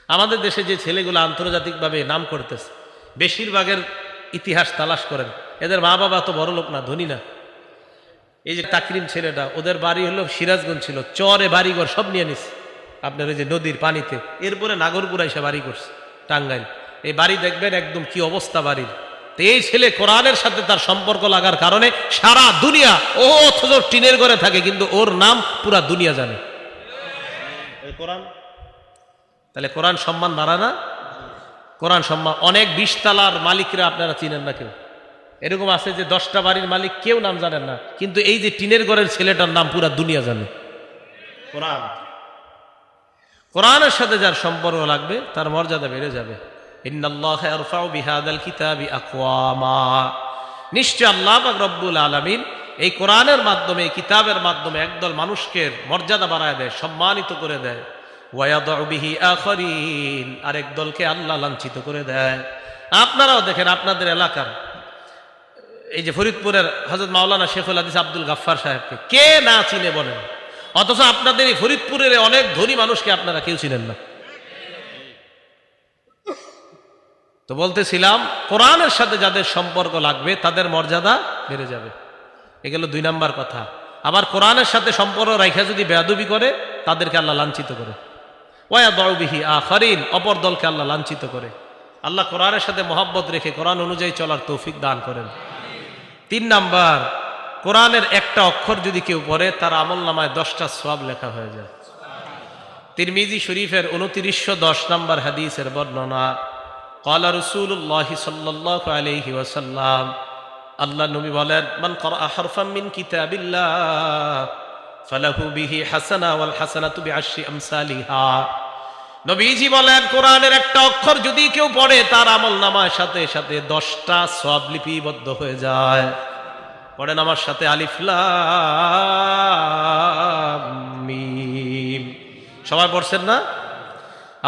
আমাদের দেশে যে ছেলেগুলো আন্তর্জাতিকভাবে নাম করতেছে, বেশিরভাগের ইতিহাস তালাশ করেন, এদের মা বাবা তো বড় লোক না, ধনী না। এই যে তাকরিম ছেলেটা, ওদের বাড়ি হলো সিরাজগঞ্জ, ছিল চরে বাড়িঘর সব নিয়ে নিছে আপনার এই যে নদীর পানিতে, এরপরে নাগরপুরা এসে বাড়ি করছে টাঙ্গাইল। এই বাড়ি দেখবেন একদম কি অবস্থা বাড়ির। তো এই ছেলে কোরআনের সাথে তার সম্পর্ক লাগার কারণে সারা দুনিয়া, ও অথচ টিনের ঘরে থাকে কিন্তু ওর নাম পুরা দুনিয়া জানে। কোরআন, তাহলে কোরআন সম্মান বাড়া না? কোরআন সম্মান। অনেক 20 তালার মালিকরা আপনারা চিনেন না, কেউ এরকম আছে যে 10টা বাড়ির মালিক কেউ নাম জানেন না, কিন্তু এই যে টিনের ঘরের ছেলেটার নাম পুরা দুনিয়া জানে। কোরআন, কোরআনের সাথে যার সম্পর্ক লাগবে তার মর্যাদা বেড়ে যাবে। ইন্নাল্লাহা ইয়ারফাউ বিহাদাল কিতাবি আকওয়ামা, নিশ্চয় আল্লাহ পাক রব্বুল আলামিন এই কোরআনের মাধ্যমে, এই কিতাবের মাধ্যমে একদল মানুষকে মর্যাদা বাড়ায় দেয়, সম্মানিত করে দেয়। ওয়ায়াদউ বিহি আখারিন, আরেক দলকে আল্লাহ লাঞ্ছিত করে দেয়। আপনারাও দেখেন আপনাদের এলাকার এই যে ফরিদপুরের হযরত মাওলানা শেখুল হাদিস আব্দুল গাফফার সাহেবকে কে না চিনে বলেন, অথচ আপনাদের এই ফরিদপুরের অনেক ধনী মানুষকে আপনারা কেউ চিনেন না। তো বলতেছিলাম, কোরআনের সাথে যাদের সম্পর্ক লাগবে তাদের মর্যাদা বেড়ে যাবে। এগুলো 2 নাম্বার কথা। আবার কোরআনের সাথে সম্পর্ক রাখা যদি বেয়াদবি করে তাদেরকে আল্লাহ লাঞ্ছিত করে। ওয়ায়াদউ বিহি আখারিন, অপর দলকে আল্লাহ লাঞ্ছিত করে। আল্লাহ কোরআনের সাথে মহব্বত রেখে কোরআন অনুযায়ী চলার তৌফিক দান করেন। 3 নাম্বার, কোরআনের একটা অক্ষর যদি কেউ পড়ে তার আমল নামায় 10টা সওয়াব লেখা হয়ে যায়। তিরমিজি শরীফের 2910 নাম্বার হাদিসের বর্ণনা, ক্বালা রাসূলুল্লাহ সাল্লাল্লাহু আলাইহি ওয়াসাল্লাম, আল্লাহ নবী বলেন, মান ক্বারা হারফাম মিন কিতাবিল্লাহ ফালাহু বিহি হাসানা ওয়াল হাসানাতু বিআশরি আমসালিহা। নবীজি বলেন, কোরআনের একটা অক্ষর যদি কেউ পড়ে তার আমল নামার সাথে সাথে 10টা সওয়াব লিপিবদ্ধ হয়ে যায়। পড়েন আমার সাথে, আলিফ লাম মিম। সবাই পড়ছেন না?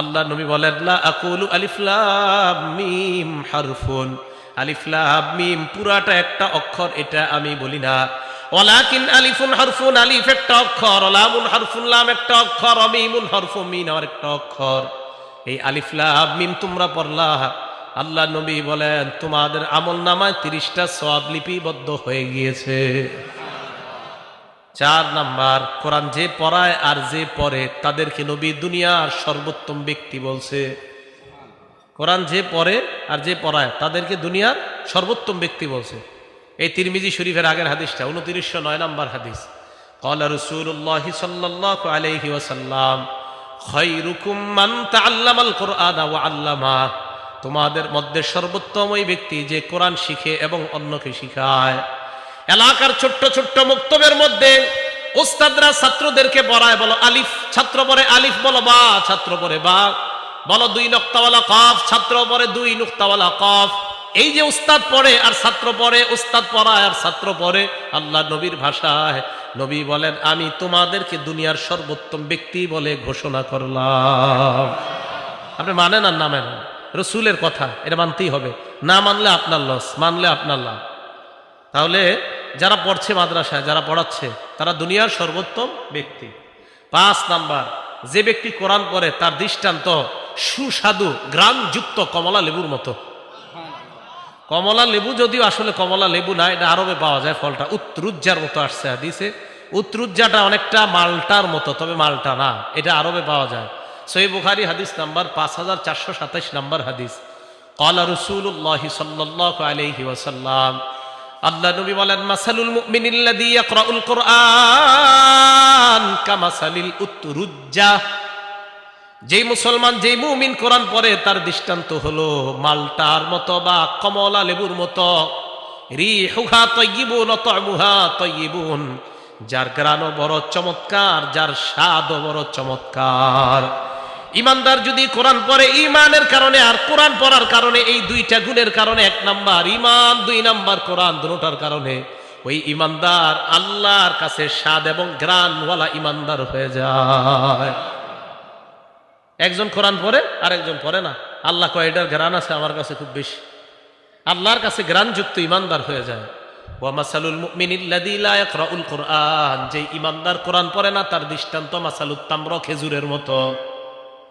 আল্লাহ নবী বলেন, লা আকুলু আলিফ লাম মিম হারফুন, আলিফ লাম মিম পুরাটা একটা অক্ষর, এটা আমি বলি না। ওয়ালাকিন আলিফুন হারফুন, আলিফ একটা অক্ষর, লামুন হারফুন, লাম একটা অক্ষর, মিমুন হারফুন, মিম আর একটা অক্ষর। এই আলিফ লাম মিম তোমরা পড়লা, আল্লাহ নবী বলেন তোমাদের আমল নামায় 30টা সওয়াব লিপিবদ্ধ হয়ে গিয়েছে। 4 নাম্বার, কোরআন যে পড়ায় আর যে পড়ে তাদেরকে নবী দুনিয়ার সর্বোত্তম ব্যক্তি বলছে। কোরআন যে পড়ে আর যে পড়ায় তাদেরকে দুনিয়ার সর্বোত্তম ব্যক্তি বলছে। এই তিরমিজি শরীফের আগের হাদিসটা 2909 নাম্বার হাদিস। ক্বালা রাসূলুল্লাহ সাল্লাল্লাহু আলাইহি ওয়াসাল্লাম, খায়রুকুম মান তাআল্লামাল কুরআনা ওয়া আল্লামা, তোমাদের মধ্যে সর্বোত্তম ওই ব্যক্তি যে কোরআন শিখে এবং অন্যকে শিখায়। এলাকার ছোট্ট ছোট্ট মক্তবের মধ্যে উস্তাদরা ছাত্রদেরকে পড়ায়, বলো আলিফ, ছাত্র পড়ে আলিফ, বলো বা, ছাত্র পড়ে বা, বলো 2 নুক্তাওয়ালা কফ, ছাত্র পড়ে 2 নুক্তাওয়ালা কফ। এই যে উস্তাদ পড়ে আর ছাত্র পড়ে, উস্তাদ পড়ায় আর ছাত্র পড়ে, আল্লাহ নবীর ভাষায় নবী বলেন আমি তোমাদেরকে দুনিয়ার সর্বোত্তম ব্যক্তি বলে ঘোষণা করলাম। আপনি মানেন আর না মানেন, রসুলের কথা এটা মানতেই হবে। না মানলে আপনার লস, মানলে আপনার লাভ। তাহলে যারা পড়ছে মাদ্রাসায়, যারা পড়াচ্ছে তারা দুনিয়ার সর্বোত্তম ব্যক্তি। 5 নাম্বার, যে ব্যক্তি কোরআন পড়ে তার দৃষ্টান্ত সুস্বাদু গ্রামযুক্ত কমলা লেবুর মতো। কমলা লেবু যদিও আসলে কমলা লেবু না, এটা আরবে পাওয়া যায় ফলটা, উত্রুজ্জার মতো আসছে হাদিসে। উত্রুজ্জাটা অনেকটা মালটার মতো, তবে মালটা না, এটা আরবে পাওয়া যায়। সহিহ বুখারী হাদিস নাম্বার 5427 নাম্বার হাদিস। ক্বালা রাসূলুল্লাহ সাল্লাল্লাহু আলাইহি ওয়াসাল্লাম, আল্লাহ নবী বলেন, মাসালুল মুমিনিল্লাযী ইয়াকরাউল কুরআন কামাসালিল উতরুজ্জা, যেই মুসলমান, যেই মুমিন কোরআন পড়ে তার দৃষ্টান্ত হলো মালটার মতো বা কমলা লেবুর মতো। রিহুহা তাইয়্যিবুন ওয়া তা'মুহা তাইয়্যিবুন, যার ঘ্রাণও বড় চমৎকার, যার স্বাদও বড় চমৎকার। ইমানদার যদি কোরআন পড়ে ইমানের কারণে আর কোরআন পড়ার কারণে, এই 2টা গুণের কারণে, 1 নাম্বার ইমান, 2 নাম্বার কোরআন, দুটোটার কারণে ওই ইমানদার আল্লাহর কাছে স্বাদ এবং ঘ্রাণওয়ালা ইমানদার হয়ে যায়। একজন কোরআন পড়ে আর একজন পড়ে না, আল্লাহ কয় এটার ঘ্রাণ আছে আমার কাছে খুব বেশি, আল্লাহর কাছে ঘ্রাণযুক্ত ইমানদার হয়ে যায়। ওয়া মাসালুল মুমিনিল্লাযী লা ইয়াকরাউল কুরআন, যে ইমানদার কোরআন পড়ে না তার দৃষ্টান্ত মাসালুত তামর, খেজুরের মতো।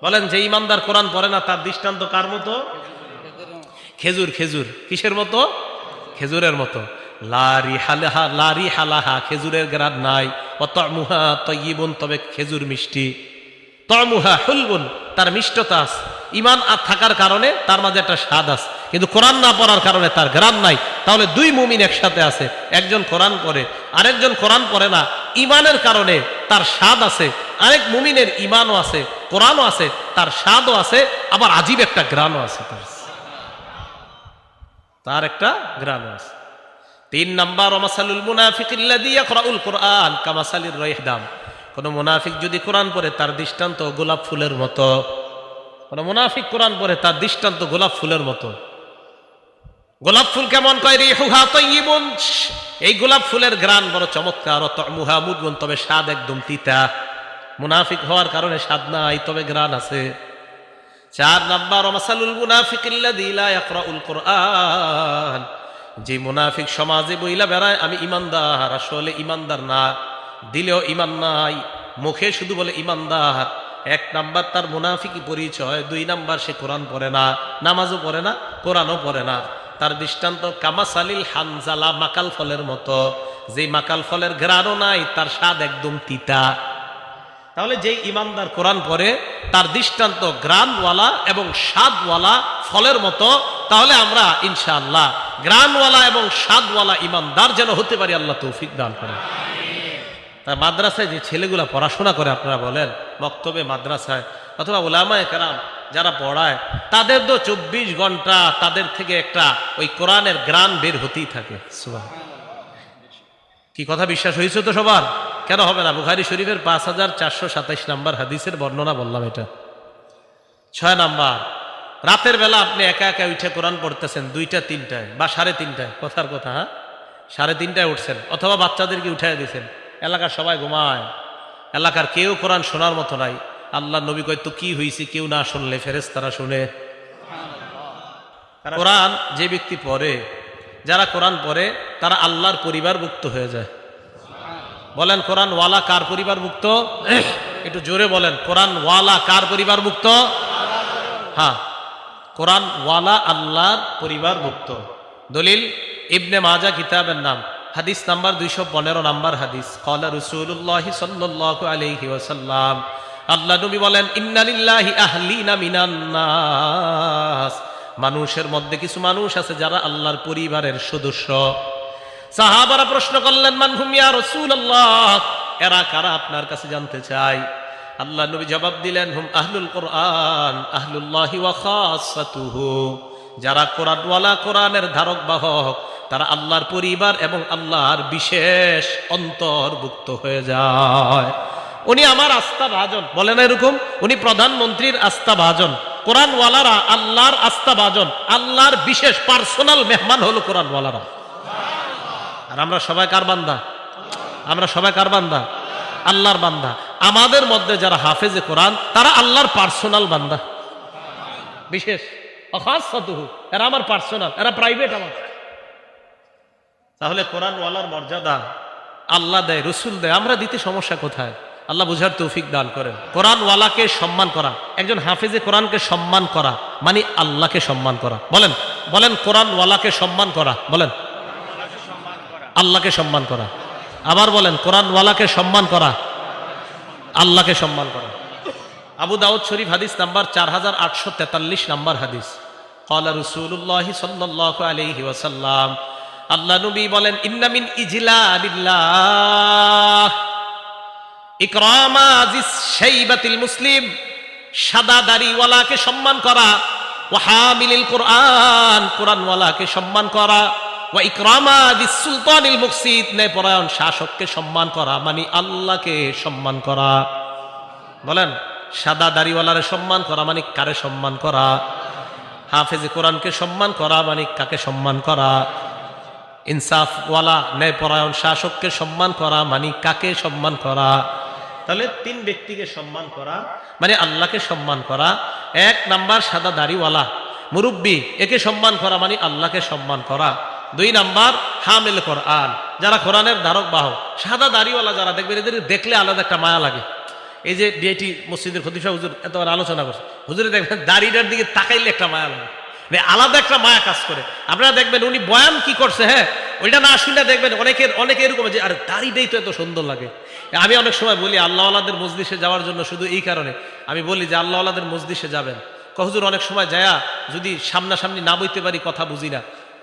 বলেন যে ইমানদার কোরআন পড়ে না তার দৃষ্টান্ত কার মতো? খেজুর। খেজুর কিসের মতো? খেজুরের মতো। লারি হালাহা, খেজুরের গ্রান নাই। অতমুহা তয়্যিবুন, তবে খেজুর মিষ্টি। তমুহা হুলবুন, তার মিষ্টতা আছে। ইমান আর থাকার কারণে তার মাঝে একটা স্বাদ আছে, কিন্তু কোরআন না পড়ার কারণে তার গ্রান নাই। তাহলে দুই মুমিন একসাথে আছে, একজন কোরআন পড়ে, আরেকজন কোরআন পড়ে না। ইমানের কারণে তার স্বাদ আছে, আরেক মুমিনের ইমানও আছে, কোরআনও আছে, তার স্বাদও আছে, আবার আজীব একটা গ্রানও আছে, তার একটা গ্রানও আছে। 3 নাম্বার, ওমাসালুল মুনাফিকিল্লাযী ইয়াকরাউল কুরআন কামাসালির রাইহদাম। কোন মুনাফিক যদি কোরআন পড়ে তার দৃষ্টান্ত গোলাপ ফুলের মতো। কোন মুনাফিক কোরআন পড়ে তার দৃষ্টান্ত গোলাপ ফুলের মতো। গোলাপ ফুল কেমন? কয় রিহুহা তাইয়িবুন, এই গোলাপ ফুলের গ্রান বড় চমৎকার। তা'মুহা মুরগুন, তবে স্বাদ একদম তিতা। মুনাফিক হওয়ার কারণে স্বাদ নাই, তবে গ্রান আছে। 4 নাম্বার, ওমাসালুল মুনাফিকিল্লাযী লা ইয়াকরাউল কুরআন। যে মুনাফিক সমাজে বইলা বেড়ায় আমি ইমানদার, আসলে ইমানদার না, দিলেও ইমান নাই, মুখে শুধু বলে ইমানদার। 1 নাম্বার তার মুনাফিকি পরিচয়। 2 নাম্বার সে কোরআন পড়ে না, নামাজও পড়ে না, কোরআনও পড়ে না। তার দৃষ্টান্ত কামাসালিল হানজালা, মাকাল ফলের মতো। যে মাকাল ফলের গ্রানও নাই, তার স্বাদ একদম তিতা। তাহলে যে ইমানদার কোরআন পড়ে তার দৃষ্টান্ত গ্রানওয়ালা এবং স্বাদওয়ালা ফলের মতো। তাহলে আমরা ইনশাআল্লাহ গ্রানওয়ালা এবং স্বাদওয়ালা ইমানদার যেন হতে পারি, আল্লাহ তৌফিক দান করেন। তাই মাদ্রাসায় যে ছেলেগুলা পড়াশোনা করে, আপনারা বলেন মক্তবে, মাদ্রাসায় অথবা উলামায়ে কেরাম যারা পড়ায়, তাদের তো 24 ঘন্টা তাদের থেকে একটা ওই কোরআনের গ্রান বের হতেই থাকে। সুবহানাল্লাহ। কি কথা বিশ্বাস হয়েছে তো সবার? কেন হবে না? বুখারী শরীফের 5427 নাম্বার হাদিসের বর্ণনা বললাম এটা। 6 নাম্বার, রাতের বেলা আপনি একা একা উঠে কোরআন পড়তেছেন 2টা 3টায় বা 3:30টায়, কথার কথা, হ্যাঁ 3:30টায় উঠছেন, অথবা বাচ্চাদেরকে উঠাই দিয়েছেন, এলাকার সবাই ঘুমায়, এলাকার কেউ কোরআন শোনার মতো নাই। আল্লাহ নবী কয় তো কি হয়েছে, কেউ না শুনলে ফেরেশতারা শুনে। কোরআন যে ব্যক্তি পড়ে, যারা কোরআন পড়ে তারা আল্লাহর পরিবারভুক্ত হয়ে যায়। বলেন কোরআন ওয়ালা কার পরিবারভুক্ত? একটু জোরে বলেন, কোরআন ওয়ালা কার পরিবারভুক্ত? হ্যাঁ, কোরআন ওয়ালা আল্লাহর পরিবারভুক্ত। দলিল ইবনে মাজাহ কিতাবের নাম, হাদিস নাম্বার 215 নাম্বার হাদিস। ক্বালা রাসূলুল্লাহ সাল্লাল্লাহু আলাইহি ওয়াসাল্লাম, আল্লাহ নবী বলেন, ইন্না লিল্লাহি আহলিনা মিনান নাস, মানুষের মধ্যে কিছু মানুষ আছে যারা আল্লাহর পরিবারের সদস্য। সাহাবারা প্রশ্ন করলেন, মান হুম ইয়া রাসূলুল্লাহ, এরা কারা আপনার কাছে জানতে চাই। আল্লাহ নবী জবাব দিলেন, হুম আহলুল কোরআন আহলুল্লাহি ওয়া খাসাতুহু, যারা কোরআনওয়ালা, কোরআনের ধারক বাহক, তারা আল্লাহর পরিবার এবং আল্লাহর বিশেষ অন্তর্ভুক্ত হয়ে যায়। উনি আমার আস্থা ভাজন, বলে না এরকম? উনি প্রধানমন্ত্রীর আস্থা ভাজন। কোরআনওয়ালারা আল্লাহর আস্থা ভাজন, আল্লাহর বিশেষ পার্সোনাল মেহমান হলো কোরআনওয়ালারা। আর আমরা সবাই কার বান্দা? আমরা সবাই কার বান্দা? আল্লাহর বান্দা। আমাদের মধ্যে যারা হাফেজে কোরআন, তারা আল্লাহর পার্সোনাল বান্দা, বিশেষ। এরা আমার পার্সোনাল, এরা প্রাইভেট আমার। তাহলে কোরআনওয়ালার মর্যাদা আল্লাহ দেয়, রসুল দেয়, আমরা দিতে সমস্যা কোথায়? আল্লাহ বুঝার তৌফিক দান করেন। কোরআনওয়ালাকে সম্মান করা, একজন হাফেজে কোরআনকে সম্মান করা মানে আল্লাহকে সম্মান করা। বলেন বলেন, কোরআনওয়ালাকে সম্মান করা, বলেন আল্লাহকে সম্মান করা। আবার বলেন, কোরআনওয়ালাকে সম্মান করা, আল্লাহকে সম্মান করা। আবু দাউদ শরীফ হাদিস নাম্বার 4843 নাম্বার হাদিস। ক্বালা রাসূলুল্লাহ সাল্লাল্লাহু আলাইহি ওয়াসাল্লাম, আল্লাহ নবী বলেন, ইন্না মিন ইজলালিল্লাহ ইকরামা যিস শাইবাতিল মুসলিম, সাদা দাড়িওয়ালাকে সম্মান করা, ওয়া হামিলিল কোরআন, কোরআনওয়ালাকে সম্মান করা, ওয়া ইকরামা যিস সুলতানিল মুকসিত, ন্যায়পরায়ণ শাসককে সম্মান করা মানে আল্লাহকে সম্মান করা। বলেন, সাদা দাড়িওয়ালারে সম্মান করা মানে কারে সম্মান করা? হাফেজে কোরআনকে সম্মান করা মানে কাকে সম্মান করা? ইনসাফওয়ালা ন্যায়পরায়ণ শাসককে সম্মান করা মানে কাকে সম্মান করা? তাহলে 3 ব্যক্তিকে সম্মান করা মানে আল্লাহকে সম্মান করা। 1 নাম্বার সাদা দাড়িওয়ালা মুরব্বী, একে সম্মান করা মানে আল্লাহকে সম্মান করা। 2 নাম্বার হামিল কোরআন, যারা কোরআনের ধারক বাহক। সাদা দাড়িওয়ালা যারা দেখবেন, এদের দেখলে আলাদা একটা মায়া লাগে। এই যে ডিআইটি মসজিদের খতিব সাহেব হুজুর এতবার আলোচনা করছে, হুজুরে দেখবেন দাড়িটার দিকে তাকাইলে একটা মায়া লাগে, মানে আলাদা একটা মায়া কাজ করে। আপনারা দেখবেন উনি বয়ান কি করছে, হ্যাঁ ওইটা না শুনলে দেখবেন অনেকে এরকম যে আর দাড়িটাই তো এত সুন্দর লাগে। আমি অনেক সময় বলি আল্লাহওয়ালাদের মজলিসে যাওয়ার জন্য শুধু এই কারণে আমি বলি যে আল্লাহওয়ালাদের মজলিসে যাবেন, হুজুর অনেক সময় যায়া যদি সামনাসামনি না বইতে পারি কথা বুঝি না।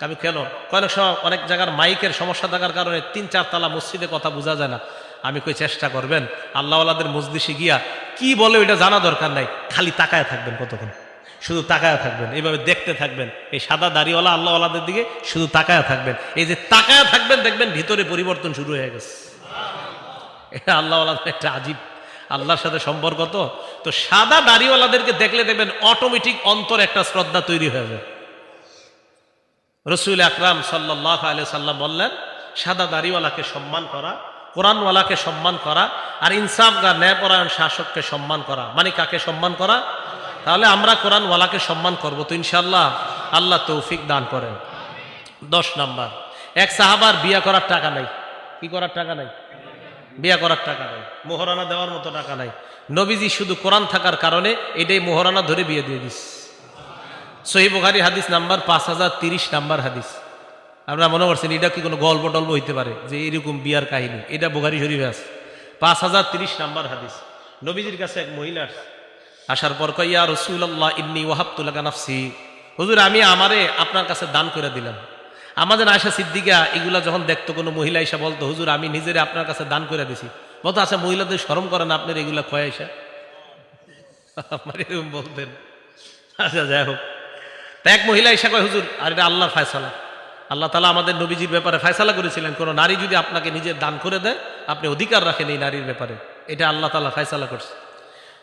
আমি কেন, অনেক সময় অনেক জায়গার মাইকের সমস্যা থাকার কারণে 3-4 তালা মসজিদে কথা বোঝা যায় না। আমি কই চেষ্টা করবেন আল্লাহওয়ালাদের মজলিসে গিয়া কি বলে ওইটা জানা দরকার নাই, খালি তাকায় থাকবেন, কতক্ষণ শুধু তাকায় থাকবেন, এইভাবে দেখতে থাকবেন এই সাদা দাড়িওয়ালা আল্লাহওয়ালাদের দিকে, শুধু তাকায় থাকবেন। এই যে তাকায় থাকবেন দেখবেন ভিতরে পরিবর্তন শুরু হয়ে গেছে। এটা আল্লাহওয়ালাদের একটা আজীব আল্লাহর সাথে সম্পর্ক। তো সাদা দাড়িওয়ালাদেরকে দেখলে দেখবেন অটোমেটিক অন্তর একটা শ্রদ্ধা তৈরি হয়ে যায়। রসুল আকরাম সাল্লাল্লাহু আলাইহি সাল্লাম বললেন, সাদা দাড়িওয়ালাকে সম্মান করা, কোরআনওয়ালাকে সম্মান করা, আর ইনসাফগার ন্যায়পরায়ণ শাসককে সম্মান করা। মানে কাকে সম্মান করা? তাহলে আমরা কোরআনওয়ালাকে সম্মান করব তো ইনশাআল্লাহ। আল্লাহ তৌফিক দান করেন। 10 নাম্বার, এক সাহাবার বিয়া করার টাকা নাই। কি করার টাকা নাই? বিয়া করার টাকা নাই, মোহরানা দেওয়ার মতো টাকা নাই। নবীজি শুধু কোরআন থাকার কারণে এটাই মোহরানা ধরে বিয়ে দিয়ে দিস। সহিহ বুখারী হাদিস নাম্বার 5030 নাম্বার হাদিস। আপনারা মনে করছেন এটা কি কোনো গল্প টল্প হইতে পারে যে এরকম বিয়ার কাহিনী? এটা বুখারী শরীফে আছে, 5030 নাম্বার হাদিস। নবীজির কাছে এক মহিলা আসার পর কয়, ইয়া রাসূলুল্লাহ ইন্নী ওয়াহাবতু লাকা নাফসি, হুজুর আমি আমারে আপনার কাছে দান করে দিলাম। আমাদের আয়েশা সিদ্দিকা এগুলা যখন দেখতো, কোনো মহিলা এসে বলতো, হুজুর আমি নিজেরে আপনার কাছে দান করে দিছি, বলতো আচ্ছা মহিলাদের শরম করেন আপনার এগুলা কয় আয়েশা? আমার এরকম বলতেন। আচ্ছা যাই হোক, তা এক মহিলা এসে কয়, হুজুর আর এটা আল্লাহর ফয়সালা, আল্লাহ তাআলা আমাদের নবীজির ব্যাপারে ফয়সালা করেছিলেন, কোনো নারী যদি আপনাকে নিজের দান করে দেয় আপনি অধিকার রাখেন এই নারীর ব্যাপারে, এটা আল্লাহ তাআলা ফয়সালা করছে।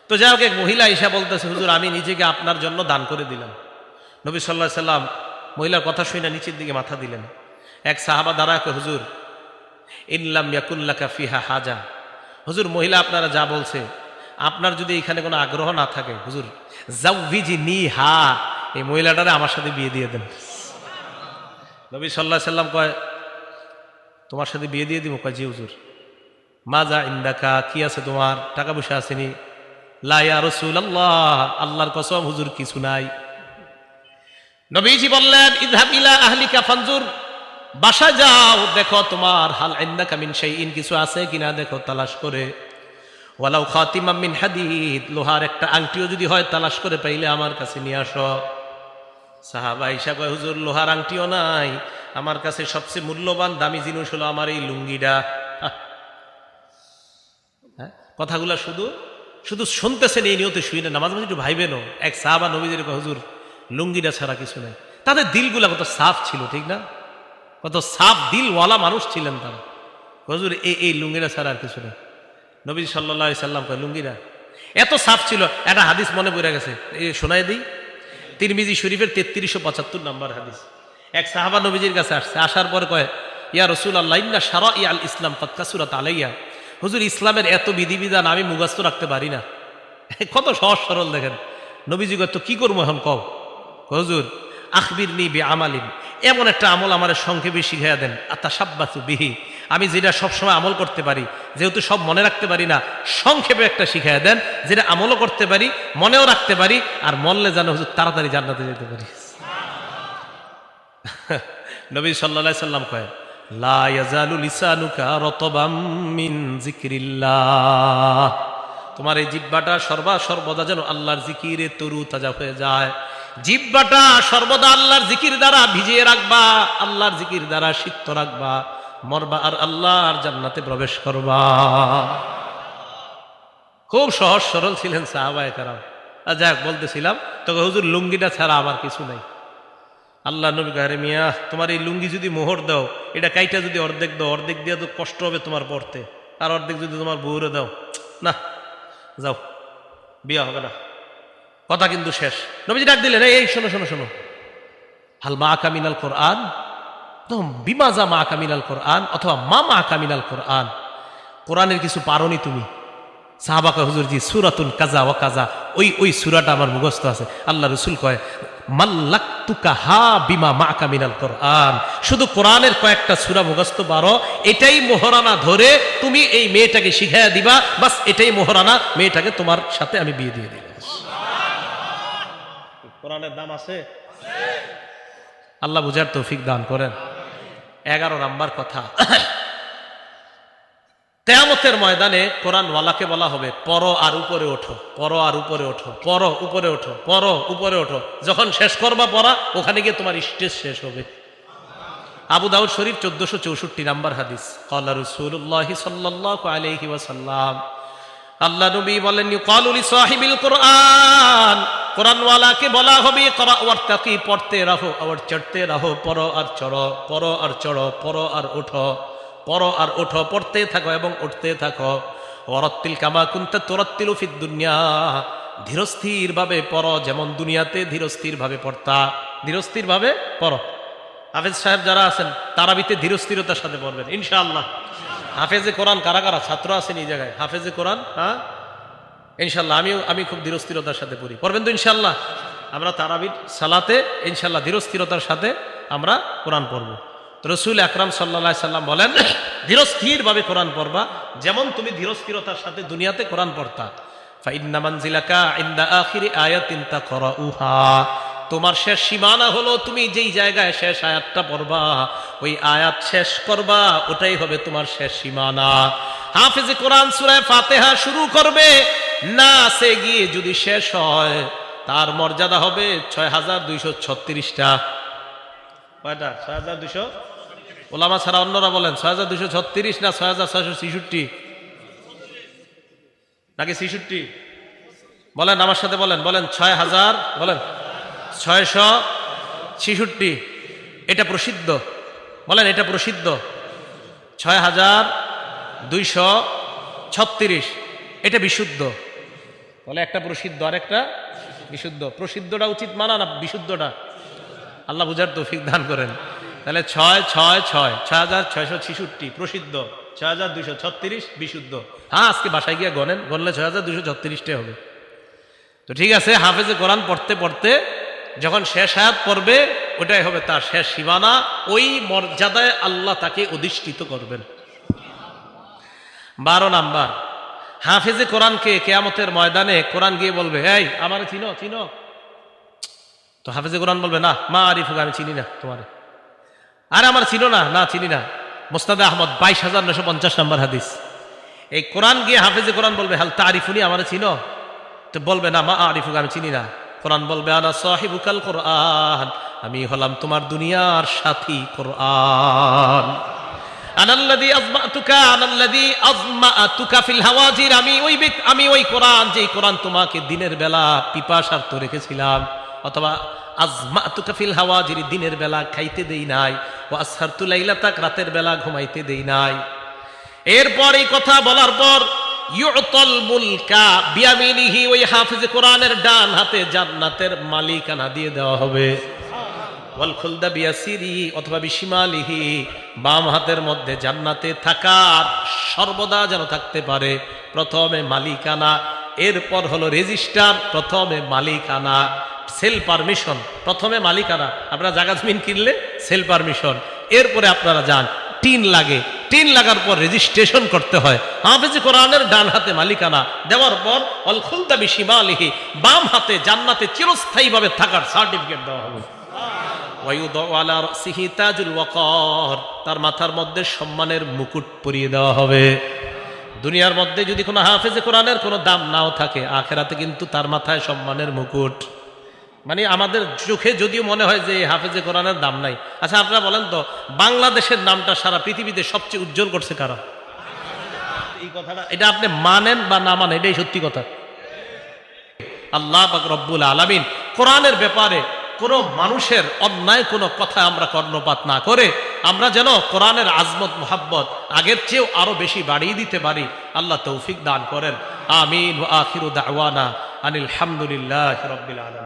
তো যাই হোক, এক মহিলা এসে বলতেছে, হুজুর আমি নিজেকে আপনার জন্য দান করে দিলাম। নবী সাল্লাল্লাহু আলাইহি সাল্লাম মহিলার কথা শুনে নিচের দিকে মাথা দিলেন। এক সাহাবা দাঁড়ায়, হুজুর ইনলাম ইয়াকুন লাকা ফিহা হাজা, হুজুর মহিলা আপনারা যা বলছে, আপনার যদি এখানে কোনো আগ্রহ না থাকে, হুজুর জাউযিনিহা, এই মহিলাটারে আমার সাথে বিয়ে দিয়ে দেন। নবী সাল্লাল্লাহু আলাইহি সাল্লাম কয়, তোমার সাথে বিয়ে দিয়ে দিব? কয় জি হুজুর। মাজা ইন্দাকা, কি আছে তোমার? টাকা পয়সা আসেনি? লা ইয়া রাসূলুল্লাহ, আল্লাহর কসম হুজুর কিছু নাই। নবীজি বললেন, ইযহাব ইলা আহলিকা ফানজুর, বাসা যাও, দেখো তোমার হাল ইন্দাকা মিন শাইইন, কিছু আছে কিনা দেখো, তালাশ করে। ওয়ালাউ খাতিমাম মিন হাদিদ, লোহার একটা আংটিও যদি হয় তালাশ করে পাইলে আমার কাছে নিয়ে আসো। সাহাবা আয়েশা কয়, হুজুর লোহার আংটিও নাই, আমার কাছে সবচেয়ে মূল্যবান দামি জিনিস হলো আমার এই লুঙ্গিটা। হ্যাঁ, কথাগুলা শুধু শুধু শুনতেছেন এই নিয়তে শুই না, নামাজ মাঝে একটু ভাইবেনও। এক সাহাবা নবীজির কয়, হুজুর লুঙ্গিটা ছাড়া কিছু নাই। তাদের দিলগুলা কত সাফ ছিল, ঠিক না? কত সাফ দিলওয়ালা মানুষ ছিলেন তারা। হুজুর এই লুঙ্গিটা ছাড়া আর কিছু নেই। নবী সাল্লাল্লাহু আলাইহি সাল্লাম কয়, লুঙ্গিটা এত সাফ ছিল। একটা হাদিস মনে পড়ে গেছে, শোনাই দিই। তিরমিজি শরীফের 3375 নাম্বার হাদিস। এক সাহাবা নবীজির কাছে আসছে, আসার পর কয়, ইয়া রাসূলুল্লাহ ইন্না শারা'i আল ইসলাম ক্বাদ কাসুরাত আলাইয়া, হুজুর ইসলামের এত বিধিবিধান আমি মুখস্থ রাখতে পারি না। কত সহজ সরল দেখেন। নবীজি কয়, তো কি করবো এখন কও? হুজুর আখবিরনি বিআমালিন, এমন একটা আমল আমার সংক্ষেপে শিখাইয়া দেন, আতাশাব্বাসু বিহি, আমি যেটা সবসময় আমল করতে পারি, যেহেতু সব মনে রাখতে পারি না, সংক্ষেপে একটা শিখাইয়া দেন যেটা আমলও করতে পারি, মনেও রাখতে পারি, আর মরলে যেন হুজুর তাড়াতাড়ি জান্নাতে যেতে পারি। নবী সাল্লাল্লাহু আলাইহি সাল্লাম কয়, লা ইয়াজালু লিসানুকা রাতবাম মিন যিকরিল্লাহ, তোমার এই জিহ্বাটা সর্বদা যেন আল্লাহর জিকিরে তরু তাজা হয়ে যায়। জিহ্বাটা সর্বদা আল্লাহর জিকির দ্বারা ভিজিয়ে রাখবা, আল্লাহর জিকির দ্বারা সিক্ত রাখবা, মরবা আর আল্লাহর জান্নাতে প্রবেশ করবা। খুব সহজ সরল ছিলেন সাহাবায়ে কেরাম। যাক বলতেছিলাম, তবে হুজুর লুঙ্গিটা ছাড়া আমার কিছু নাই। আল্লাহ নবী কয়, মিয়া তোমার এই লুঙ্গি যদি মোহর দাও, এটা কাইটা যদি অর্ধেক দাও, অর্ধেক দিয়ে তো কষ্ট হবে তোমার পড়তে, আর অর্ধেক যদি তোমার বউরে দাও, না যাও, বিয়া হবে না। কথা কিন্তু শেষ। নবীজি ডাক দিলেন, এই শোনো শোনো শোনো, হাল মা কামিনাল কোরআন, বিমাজা মা কামিনাল কোরআন, অথবা মা কামিনাল কোরআন, কোরআনের কিছু পারোনি তুমি? সাহাবা কয়, হুজুর জি, সূরাতুন কাজা ওয়া কাজা, ওই সূরাটা আমার মুখস্থ আছে। আল্লাহ রাসূল কয়, মাল্লাকতুকাহা বিমা মাআকা মিনাল কোরআন, শুধু কোরআনের কয়েকটা সূরা মুখস্থ পারো, এটাই মোহরানা ধরে তুমি এই মেয়েটাকে শিখাইয়া দিবা, বাস এটাই মোহরানা, মেয়েটাকে তোমার সাথে আমি বিয়ে দিয়ে দিলাম। কোরআনের দাম আছে, আল্লাহ বুঝার তৌফিক দান করেন। 11 নাম্বার কথা, কিয়ামতের ময়দানে কোরআনওয়ালাকে বলা হবে পড়ো আর উপরে ওঠো, পড়ো আর উপরে ওঠো, পড়ো উপরে ওঠো, পড়ো উপরে ওঠো। যখন শেষ করবা পড়া, ওখানে গিয়ে তোমার স্টেজ শেষ হবে। আবু দাউদ শরীফ 1464 নাম্বার হাদিস, ক্বালা রাসূলুল্লাহ সাল্লাল্লাহু আলাইহি ওয়াসাল্লাম, আল্লাহ নবী বলেন, ইউকালু লিসাহিবিল কোরআন, কোরআনওয়ালাকে বলা হবে করা ওয়ার্তাকি, পড়তে রাহো আর চড়তে রাহো, পড়ো আর চড়ো, পড়ো আর চড়ো, পড়ো আর ওঠো, পড়ো আর ওঠো, পড়তে থাকো এবং উঠতে থাকো। ওয়ারাত্তিল কামা কুনতা তুরাত্তিলু ফিদ দুনিয়া, ধীরস্থির ভাবে পড়ো, যেমন দুনিয়াতে ধীরস্থির ভাবে পড়তা, ধীরস্থির ভাবে পড়ো। হাফেজ সাহেব যারা আছেন তারাবিতে ধীরস্থিরতার সাথে পড়বেন ইনশাআল্লাহ। হাফেজে কোরআন কারা কারা ছাত্র আছেন এই জায়গায়? হাফেজে কোরআন, হ্যাঁ ইনশাআল্লাহ। আমি খুব ধীরস্থিরতার সাথে পড়ি, পড়বেন তো ইনশাআল্লাহ? আমরা তারাবির সালাতে ইনশাআল্লাহ ধীরস্থিরতার সাথে আমরা কোরআন পড়বো। রসুল আকরাম সাল্লাল্লাহু আলাইহি সাল্লাম বলেন, ধীরস্থির ভাবে কোরআন পড়বা, যেমন তুমি ধীরস্থিরতার সাথে দুনিয়াতে কোরআন পড়তা। ফাইন্না মানজিলাকা ইনদা আখিরি আয়াতিন তাকরাউহা, তোমার শেষ সীমানা হলো তুমি যেই জায়গায় শেষ আয়াতটা পড়বা, ওই আয়াত শেষ করবা, ওটাই হবে তোমার শেষ সীমানা। হাফেজে কোরআন সূরা ফাতিহা শুরু করবে, না সে গিয়ে যদি শেষ হয়, তার মর্যাদা হবে 6236টা। কয়টা? 6200। ওলামা ছাড়া অন্যরা বলেন 6236 না 6666 নাকি 66? বলেন আমার সাথে, বলেন 6000, বলেন 666। এটা প্রসিদ্ধ, বলেন এটা প্রসিদ্ধ। 6236 এটা বিশুদ্ধ। বলে একটা প্রসিদ্ধ আর একটা বিশুদ্ধ। প্রসিদ্ধটা উচিত মানা না বিশুদ্ধটা? আল্লাহ বুঝার তৌফিক দান করেন। তাহলে 6666 প্রসিদ্ধ, 6236 বিশুদ্ধ। হ্যাঁ আজকে বাসায় গিয়ে গনেন, গনলে 6236টাই হবে। তো ঠিক আছে, হাফেজে কোরআন পড়তে পড়তে যখন শেষ আয়াত পড়বে, ওটাই হবে তার শেষ সীমানা, ওই মর্যাদায় আল্লাহ তাকে অধিষ্ঠিত করবেন। 12 নাম্বার, হাফেজে কোরআনকে কিয়ামতের ময়দানে কোরআন গিয়ে বলবে, এই আমারে চিনো চিনো? তো হাফেজে কোরআন বলবে, না মা আরিফুক, আমি চিনি না তোমারে। আরে আমার চিনো না? না চিনি না। মুসনাদে আহমদ 22950 নাম্বার হাদিস। এই কোরআন গিয়ে হাফেজে কোরআন বলবে, হাল তারিফুনি, আমারে চিনো? তো বলবে, না মা আরিফুক, আমি চিনি না। কোরআন বলবে, আনা সাহিবুকাল কোরআন, আমি হলাম তোমার দুনিয়ার সাথী কোরআন। আনাল্লাযী আযমাতুকা আনাল্লাযী আযমাতুকা ফিল হাওয়াজির, আমি ওই কোরআন, যেই কোরআন তোমাকে দিনের বেলা পিপাসার্ত রেখেছিলাম, অথবা আযমাতুকা ফিল হাওয়াজির, দিনের বেলা খাইতে দেই নাই, ওয়া আসহারতু লাইলাতাক, রাতের বেলা ঘুমাইতে দেই নাই। এরপর এই কথা বলার পর ইউতাল মুলকা বিয়ামিনিহি, ওই হাফেজে কোরআনের ডান হাতে জান্নাতের মালিকানা দিয়ে দেওয়া হবে। ওয়াল খুলদা বিয়াসিরি, অথবা বিশিমালিহি, বাম হাতের মধ্যে জান্নাতে থাকার সর্বদা যেন থাকতে পারে। প্রথমে মালিকানা, এরপর হলো রেজিস্টার, প্রথমে মালিকানা, সেল পারমিশন, প্রথমে মালিকানা। আপনারা জায়গা জমিন কিনলে সেল পারমিশন, এরপরে আপনারা যান, টিন লাগে, টিন লাগার পর রেজিস্ট্রেশন করতে হয়। হাফেজে কোরআনের ডান হাতে মালিকানা দেওয়ার পর ওয়াল খুলদা বিশিমালিহি, বাম হাতে জান্নাতে চিরস্থায়ীভাবে থাকার সার্টিফিকেট দেওয়া হবে। ওয়ায়ুদাউ আলা রাসিহি তাজুল ওয়াকার, তার মাথার মধ্যে সম্মানের মুকুট পরিয়ে দেওয়া হবে। দুনিয়ার মধ্যে যদি কোনো হাফেজে কোরআনের কোনো দাম নাও থাকে, আখেরাতে কিন্তু তার মাথায় সম্মানের মুকুট। মানে আমাদের চোখে যদিও মনে হয় যে হাফেজে কোরআনের দাম নাই। আচ্ছা আপনারা বলেন তো, বাংলাদেশের নামটা সারা পৃথিবীতে সবচেয়ে উজ্জ্বল করছে কারা? এই কথাটা, এটা আপনি মানেন বা না মানেন, এটাই সত্যি কথা। আল্লাহ পাক রব্বুল আলামিন কোরআনের ব্যাপারে কোনো মানুষের অন্যায় কোনো কথা আমরা কর্ণপাত না করে, আমরা যেন কোরআনের আজমত মুহাব্বত আগের চেয়েও আরো বেশি বাড়িয়ে দিতে পারি। আল্লাহ তৌফিক দান করেন। আমিন। ওয়া আখিরু দাওয়ানা আনিল হামদুলিল্লাহি রাব্বিল আলামিন।